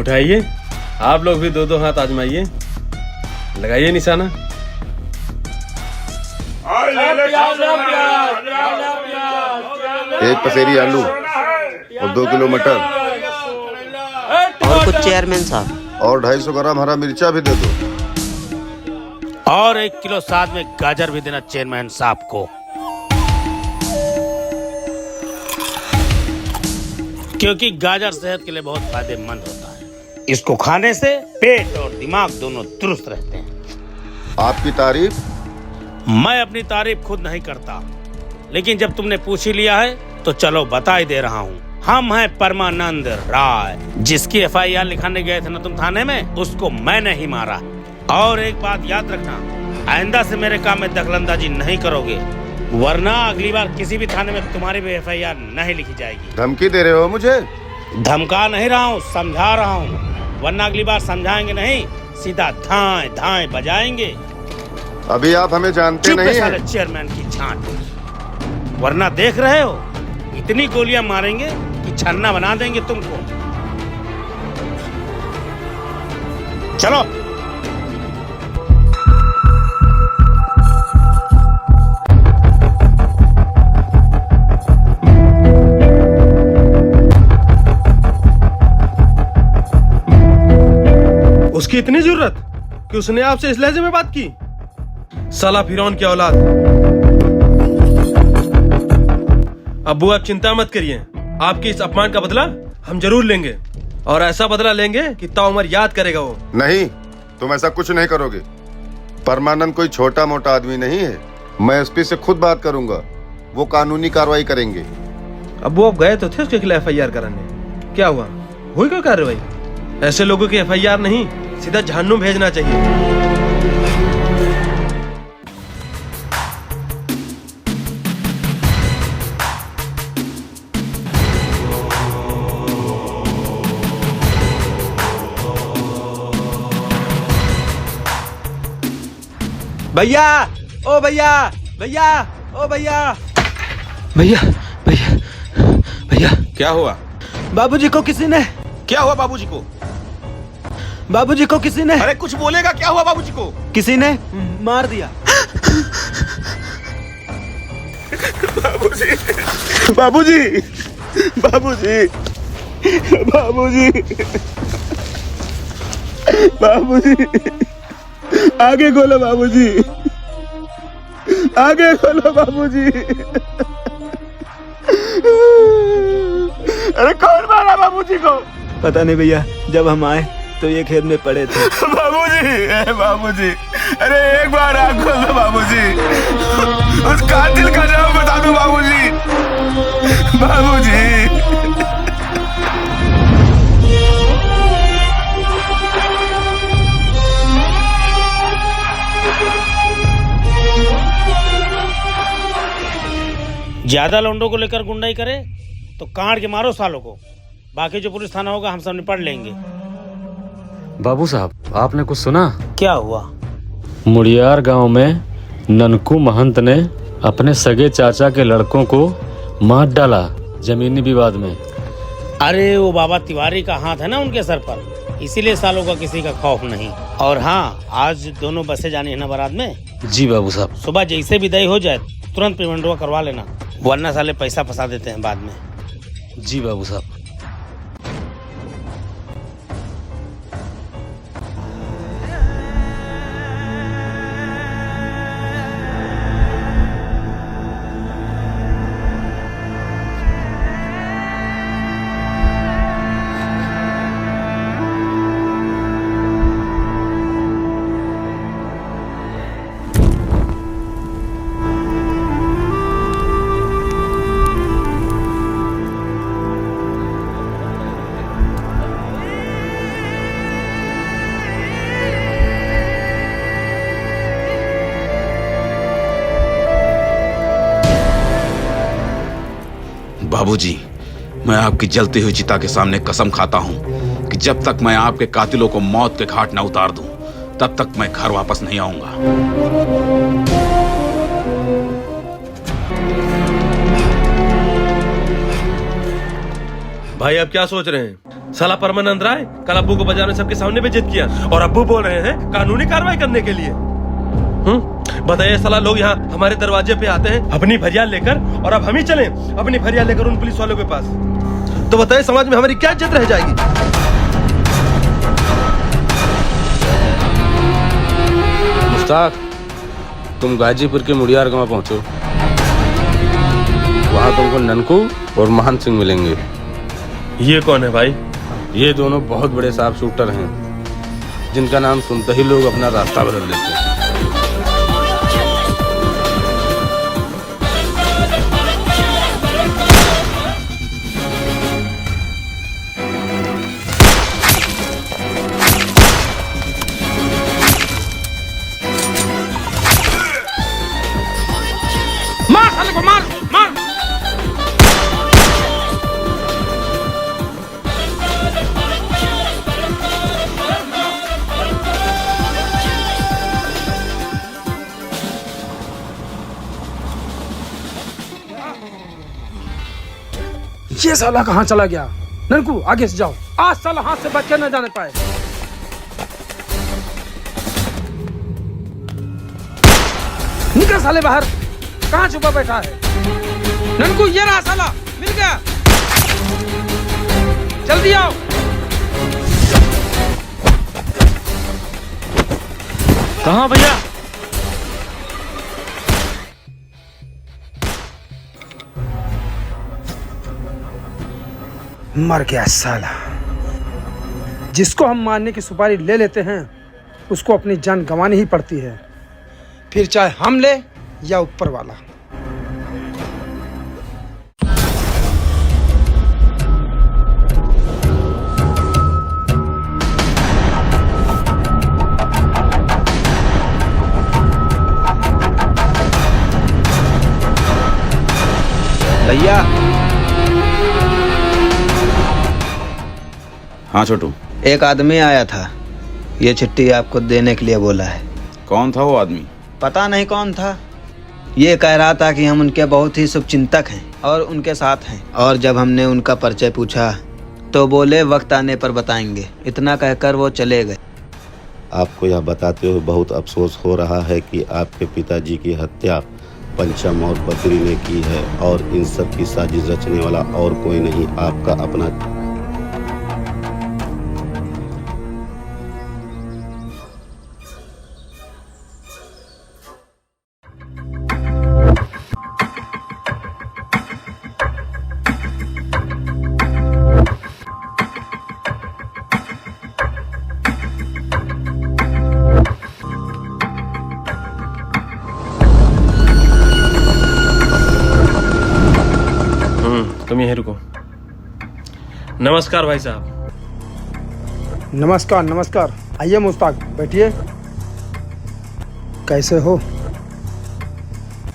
उठाइए, आप लोग भी 2-2 हाथ आजमाइए, लगाइए निशाना। एक पसेरी आलू और 2 किलो मटर और कुछ चेयरमैन साहब। और 250 ग्राम हरा मिर्चा भी दे दो। और 1 किलो साथ में गाजर भी देना चेयरमैन साहब को, क्योंकि गाजर सेहत के लिए बहुत फायदेमंद होता है। इसको खाने से पेट और दिमाग दोनों दुरुस्त रहते हैं। आपकी तारीफ? मैं अपनी तारीफ खुद नहीं करता, लेकिन जब तुमने पूछ ही लिया है तो चलो बता ही दे रहा हूँ। हम हैं परमानंद राय, जिसकी FIR लिखाने गए थे ना तुम थाने में, उसको मैंने ही मारा। और एक बात याद रखना, आइंदा से मेरे काम में दखलंदाजी नहीं करोगे, वरना अगली बार किसी भी थाने में तुम्हारी भी FIR नहीं लिखी जाएगी। धमकी दे रहे हो मुझे? धमका नहीं रहा हूँ, समझा रहा हूँ, वरना अगली बार समझाएंगे नहीं, सीधा धाएं धाएं बजाएंगे। अभी आप हमें जानते चुप नहीं है साले हैं। चेयरमैन की छांट, वरना देख रहे हो इतनी गोलियां मारेंगे कि छन्ना बना देंगे तुमको। चलो। उसकी इतनी जरूरत कि उसने आपसे इस लहजे में बात की? साला फिरौन की औलाद। अब्बू आप चिंता मत करिए, आपके इस अपमान का बदला हम जरूर लेंगे, और ऐसा बदला लेंगे कि ताउमर याद करेगा वो। नहीं, तुम ऐसा कुछ नहीं करोगे। परमानंद कोई छोटा मोटा आदमी नहीं है। मैं SP से खुद बात करूंगा, वो कानूनी कार्रवाई करेंगे। अब्बू आप गए तो थे उसके खिलाफ FIR कराने, क्या हुआ? हुई क्या कार्रवाई? ऐसे लोगों की FIR नहीं, सीधा जहन्नुम भेजना चाहिए। भैया, ओ भैया, भैया, ओ भैया, भैया, भैया, भैया। क्या हुआ? बाबूजी को किसी ने, क्या हुआ बाबूजी को? बाबूजी को किसी ने, अरे कुछ बोलेगा, क्या हुआ बाबूजी को? किसी ने मार दिया। बाबूजी, बाबूजी, बाबूजी, बाबूजी, बाबूजी, आगे खोलो बाबूजी, आगे खोलो बाबूजी। अरे कौन मारा बाबूजी को? पता नहीं भैया, जब हम आए तो ये खेत में पड़े थे। बाबूजी, बाबूजी, अरे एक बार आँख खोल दो बाबूजी, उस कातिल का नाम बता दो बाबूजी, बाबूजी। ज्यादा लौंडों को लेकर गुंडाई करे तो काट के मारो सालों को, बाकी जो पुलिस थाना होगा हम सब निपट लेंगे। बाबू साहब, आपने कुछ सुना? क्या हुआ? मुड़ियार गांव में ननकू महंत ने अपने सगे चाचा के लड़कों को मार डाला जमीनी विवाद में। अरे वो बाबा तिवारी का हाथ है ना उनके सर पर, इसीलिए सालों का किसी का खौफ नहीं। और हाँ, आज दोनों बसें जानी है ना बारात में। जी बाबू साहब। सुबह जैसे विदाई हो जाए तुरंत पेमेंट करवा लेना, वरना साले पैसा फंसा देते हैं बाद में। जी बाबू साहब। बाबूजी, मैं आपकी जलती हुई चिता के सामने कसम खाता हूं कि जब तक मैं आपके कातिलों को मौत के घाट न उतार दूं, तब तक मैं घर वापस नहीं आऊंगा। भाई आप क्या सोच रहे हैं? साला परमानंद राय कल अब्बू को बाजार में सबके सामने बेइज्जत किया और अब्बू बोल रहे हैं कानूनी कार्रवाई करने के लिए। बताइए साला लोग यहाँ हमारे दरवाजे पे आते हैं अपनी फरियाद लेकर और अब हम ही चलें अपनी फरियाद लेकर उन पुलिस वालों के पास, तो बताइए समाज में हमारी क्या इज्जत रह जाएगी। मुश्ताक, तुम गाजीपुर के मुड़ियार गांव पहुंचो। वहां तुमको ननकू और महंत सिंह मिलेंगे। ये कौन है भाई? ये दोनों बहुत बड़े शार्प शूटर हैं जिनका नाम सुनते ही लोग अपना रास्ता बदल लेते हैं। मार साले को, मार मार। ये साला कहाँ चला गया? ननकू आगे से जाओ, आज साला हाथ से बच के न जाने पाए। निकल साले बाहर, कहाँ छुपा बैठा है? ननकू ये रहा साला, मिल गया, जल्दी आओ। कहाँ भैया? मर गया साला। जिसको हम मारने की सुपारी ले लेते हैं उसको अपनी जान गंवानी ही पड़ती है, फिर चाहे हम ले या ऊपर वाला। भैया। हाँ छोटू। एक आदमी आया था, ये चिट्ठी आपको देने के लिए बोला है। कौन था वो आदमी? पता नहीं कौन था, ये कह रहा था कि हम उनके बहुत ही शुभचिंतक हैं और उनके साथ हैं, और जब हमने उनका परिचय पूछा तो बोले वक्त आने पर बताएंगे। इतना कहकर वो चले गए। आपको यह बताते हुए बहुत अफसोस हो रहा है कि आपके पिताजी की हत्या पंचम और बद्री ने की है, और इन सब की साजिश रचने वाला और कोई नहीं, आपका अपना। तुम यहीं रुको। नमस्कार भाई साहब। नमस्कार नमस्कार, आइए मुश्ताक, बैठिए। कैसे हो?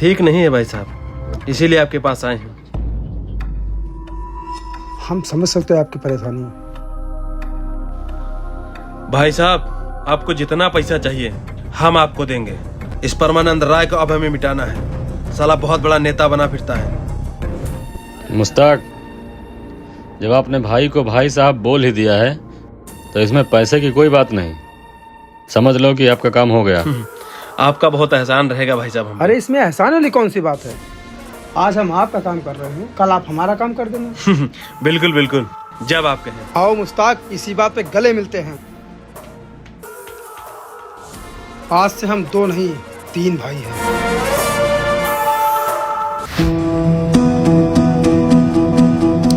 ठीक नहीं है भाई साहब, इसीलिए आपके पास आए हैं। हम समझ सकते हैं आपकी परेशानी। भाई साहब, आपको जितना पैसा चाहिए हम आपको देंगे। इस परमानंद राय को अब हमें मिटाना है, साला बहुत बड़ा नेता बना फिरता है। मुश्ताक, जब आपने भाई को भाई साहब बोल ही दिया है तो इसमें पैसे की कोई बात नहीं। समझ लो कि आपका काम हो गया। आपका बहुत एहसान रहेगा भाई साहब। अरे इसमें एहसान वाली कौन सी बात है? आज हम आपका काम कर रहे हैं, कल आप हमारा काम कर देना। बिल्कुल बिल्कुल, जब आप कहें। आओ मुश्ताक, इसी बात पे गले मिलते हैं। आज से हम 2 नहीं 3 भाई हैं।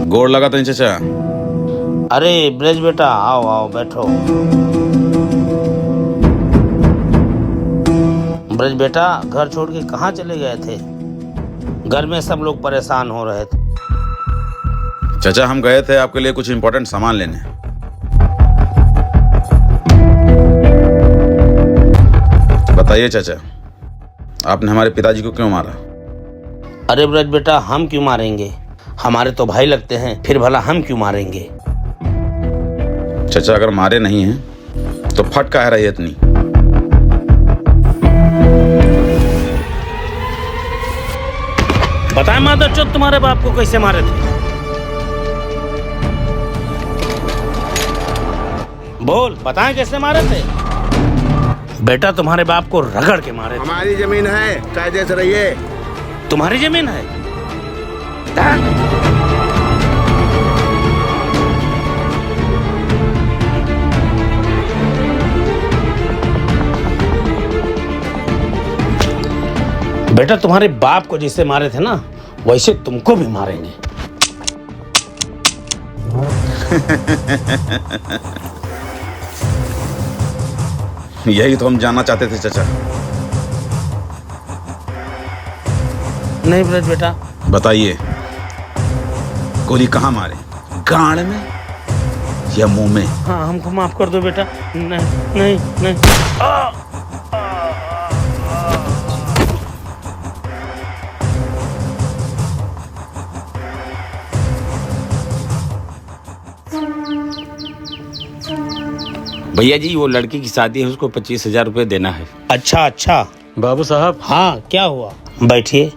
गोड़ लगा था चाचा। अरे ब्रज बेटा, आओ आओ बैठो। ब्रज बेटा, घर छोड़ के कहाँ चले गए थे? घर में सब लोग परेशान हो रहे थे। चाचा, हम गए थे आपके लिए कुछ इंपॉर्टेंट सामान लेने। बताइए चाचा, आपने हमारे पिताजी को क्यों मारा? अरे ब्रज बेटा, हम क्यों मारेंगे? हमारे तो भाई लगते हैं, फिर भला हम क्यों मारेंगे? चाचा, अगर मारे नहीं हैं तो फट काहे रही है इतनी? बताए माधव चौथ, तुम्हारे बाप को कैसे मारे थे? बोल, बताएं कैसे मारे थे? बेटा तुम्हारे बाप को रगड़ के मारे थे। हमारी जमीन है, कायदे से रहिए। तुम्हारी जमीन है? बेटा तुम्हारे बाप को जिससे मारे थे ना, वैसे तुमको भी मारेंगे। यही तो हम जानना चाहते थे चाचा। नहीं ब्रज बेटा। बताइए, गोली कहाँ मारे? गाड़ में या मुंह में? हाँ, हमको माफ कर दो बेटा। नहीं नहीं नहीं। भैया जी, वो लड़की की शादी है, उसको 25,000 रुपये देना है। अच्छा अच्छा। बाबू साहब, हाँ क्या हुआ? बैठिए।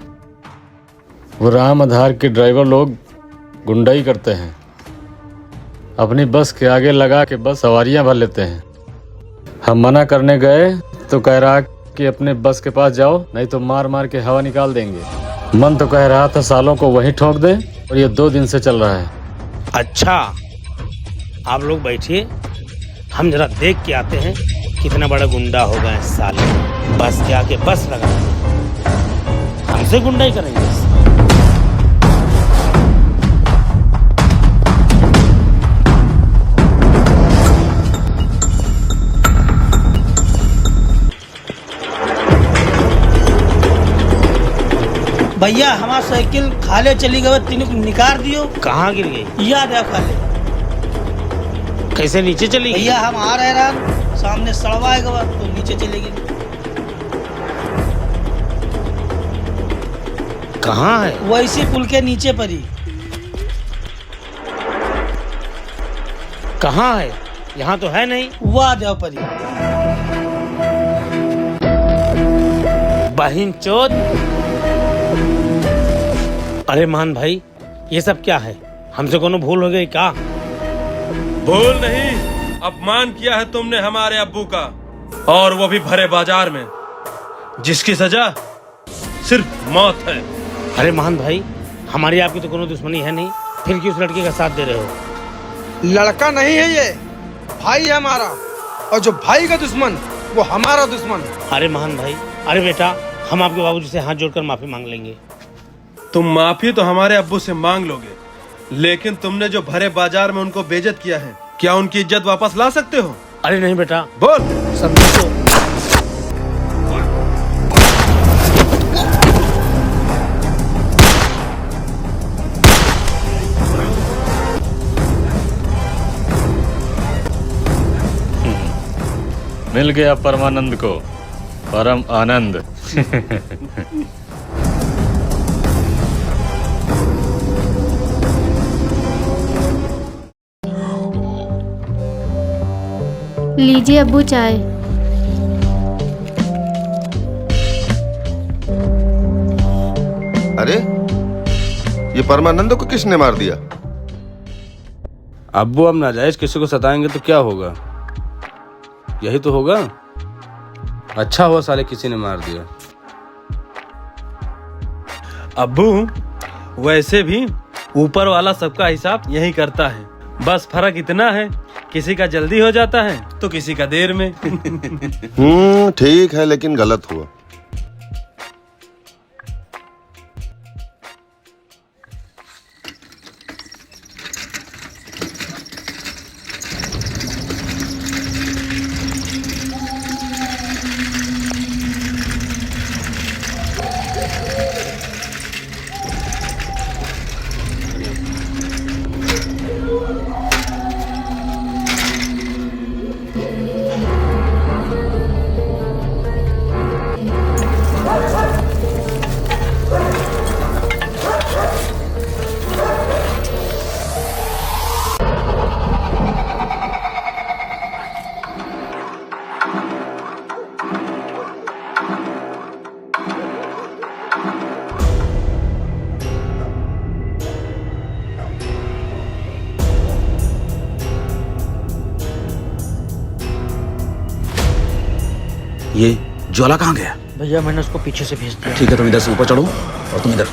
वो राम आधार के ड्राइवर लोग गुंडाई करते हैं, अपनी बस के आगे लगा के बस सवारियां भर लेते हैं। हम मना करने गए तो कह रहा कि अपने बस के पास जाओ, नहीं तो मार मार के हवा निकाल देंगे। मन तो कह रहा था सालों को वहीं ठोक दें, और ये 2 दिन से चल रहा है। अच्छा, आप लोग बैठिए, हम जरा देख के आते हैं कितना बड़ा गुंडा होगा इस साल। बस के आके बस लगा, हमसे गुंडाई करेंगे। भैया हमारा साइकिल खाले चली गई, तीनों को निकाल दियो। कहाँ गिर गई? याद है खाले। कैसे नीचे चली गई? भैया हम आ रहे हैं, सामने सड़वा आएगा तो नीचे चले गई। कहाँ है? वैसे पुल के नीचे पर ही। कहाँ है? यहाँ तो है नहीं। वहाँ देव पर ही। बहिन चोद। अरे मान भाई, ये सब क्या है? हमसे कोनो भूल हो गई क्या? भूल नहीं, अपमान किया है तुमने हमारे अब्बू का, और वो भी भरे बाजार में, जिसकी सजा सिर्फ मौत है। अरे मान भाई, हमारी आपकी तो कोनो दुश्मनी है नहीं, फिर क्यों उस लड़के का साथ दे रहे हो? लड़का नहीं है ये, भाई है हमारा, और जो भाई का दुश्मन वो हमारा दुश्मन। अरे मान भाई, अरे बेटा, हम आपके बाबूजी से हाथ जोड़कर माफी मांग लेंगे। तुम माफी तो हमारे अब्बू से मांग लोगे, लेकिन तुमने जो भरे बाजार में उनको बेइज्जत किया है, क्या उनकी इज्जत वापस ला सकते हो? अरे नहीं बेटा। बोल। सब तो मिल गया परमानंद को परम आनंद। लीजिए अब्बू चाय। अरे ये परमानंद को किसने मार दिया? अब्बू, अब नाजायज किसी को सताएंगे तो क्या होगा? यही तो होगा। अच्छा हुआ साले किसी ने मार दिया। अब्बू, वैसे भी ऊपर वाला सबका हिसाब यही करता है, बस फर्क इतना है, किसी का जल्दी हो जाता है तो किसी का देर में। ठीक है, लेकिन गलत हुआ। ये ज्वाला कहाँ गया? भैया मैंने उसको पीछे से भेज दिया। ठीक है, तुम इधर से ऊपर चढ़ो और तुम इधर।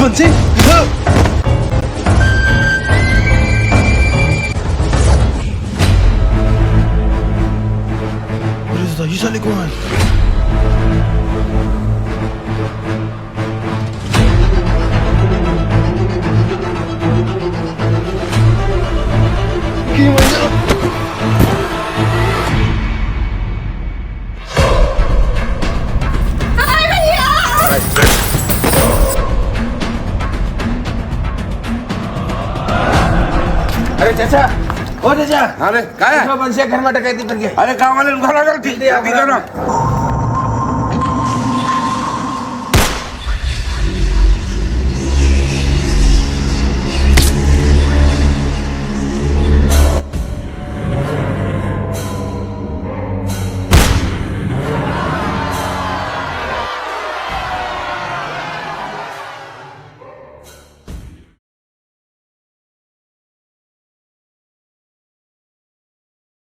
बंसी ये साले कौन है? अरे चाचा, ओ चाचा, अरे क्या है? बंसिया घर में डकैती कर गया। अरे गाँव वाले घर आ गए, ठीक है, ठीक है ना?